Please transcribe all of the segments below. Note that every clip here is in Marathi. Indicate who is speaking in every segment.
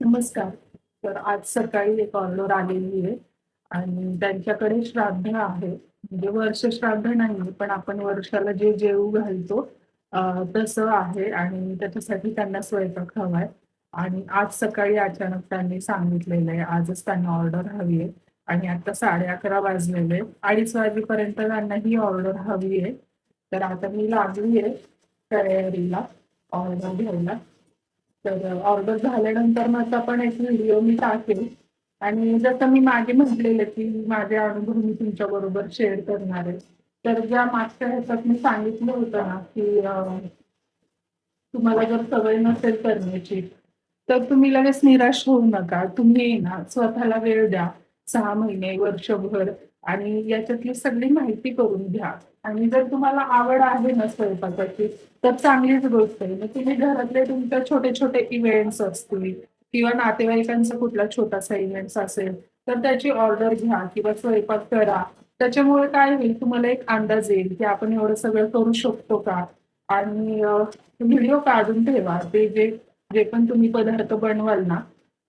Speaker 1: नमस्कार. तर आज सकाळी एक ऑर्डर आलेली आहे आणि त्यांच्याकडे श्राद्ध आहे. म्हणजे वर्ष श्राद्ध नाहीये, पण आपण वर्षाला जे जेवू घालतो अ, तसं आहे आणि त्याच्यासाठी त्यांना स्वयंपाक हवाय. आणि आज सकाळी अचानक त्यांनी सांगितलेलं आहे, आजच त्यांना ऑर्डर हवी आहे आणि आता 11:30 वाजलेले आहेत. 2:30 वाजेपर्यंत त्यांना ही ऑर्डर हवी आहे. तर आता मी लागली आहे तयारीला ऑर्डर घ्यायला. तर ऑर्डर झाल्यानंतर मग पण एक व्हिडिओ मी टाकेल आणि जसं मी मागे म्हटलेलं की माझे अनुभव मी तुमच्याबरोबर शेअर करणार आहे. तर ज्या मागच्या ह्याच्यात मी सांगितलं होतं ना की तुम्हाला जर सवय नसेल करण्याची, तर तुम्ही लगेच निराश होऊ नका. तुम्ही ना स्वतःला वेळ द्या. 6 महिने, वर्षभर आणि याच्यातली सगळी माहिती करून घ्या. आणि जर तुम्हाला आवड आहे ना स्वयंपाकाची, तर चांगलीच गोष्ट आहे. मग तुम्ही घरातले तुमचे छोटे-छोटे इव्हेंट्स असतील किंवा नातेवाईकांचा कुठला छोटासा इव्हेंट्स असेल, तर त्याची ऑर्डर घ्या किंवा स्वयंपाक करा. त्याच्यामुळे काय होईल तुम्हाला एक अंदाज येईल, की आपण एवढं सगळं करू शकतो का? आणि व्हिडिओ काढून ठेवा. ते जे जे पण तुम्ही पदार्थ बनवाल ना,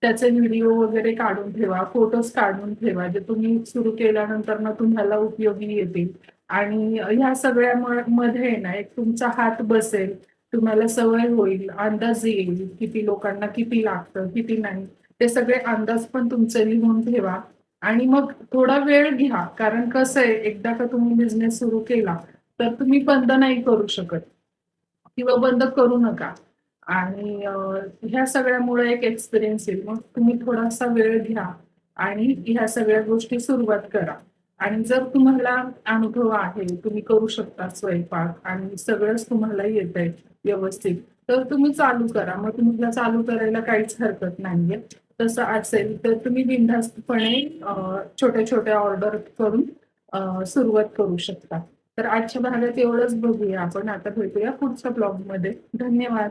Speaker 1: त्याचे व्हिडिओ वगैरे काढून ठेवा, फोटोज काढून ठेवा, जे तुम्ही सुरू केल्यानंतर ना तुम्हाला उपयोगी येतील. आणि ह्या सगळ्या मध्ये ना एक तुमचा हात बसेल, तुम्हाला सवय होईल, अंदाज येईल, किती लोकांना किती लागतं, किती नाही. ते सगळे अंदाज पण तुमचे लिहून ठेवा आणि मग थोडा वेळ घ्या. कारण कसं आहे, एकदा का तुम्ही बिझनेस सुरू केला, तर तुम्ही बंद नाही करू शकत. किंवा बंद करू नका. आणि ह्या सगळ्यामुळे एक एक्सपिरियन्स येईल. मग तुम्ही थोडासा वेळ घ्या आणि ह्या सगळ्या गोष्टी सुरुवात करा. आणि जर तुम्हाला अनुभव आहे, तुम्ही करू शकता स्वयंपाक आणि सगळंच तुम्हाला येतंय व्यवस्थित, तर तुम्ही चालू करा. मग तुम्हाला चालू करायला काहीच हरकत नाहीये. तसं असेल तर तुम्ही बिनधास्तपणे छोट्या-छोट्या ऑर्डर करून सुरुवात करू शकता. तर आजच्या भागात एवढंच बघूया आपण. आता भेटूया पुढच्या ब्लॉगमध्ये. धन्यवाद.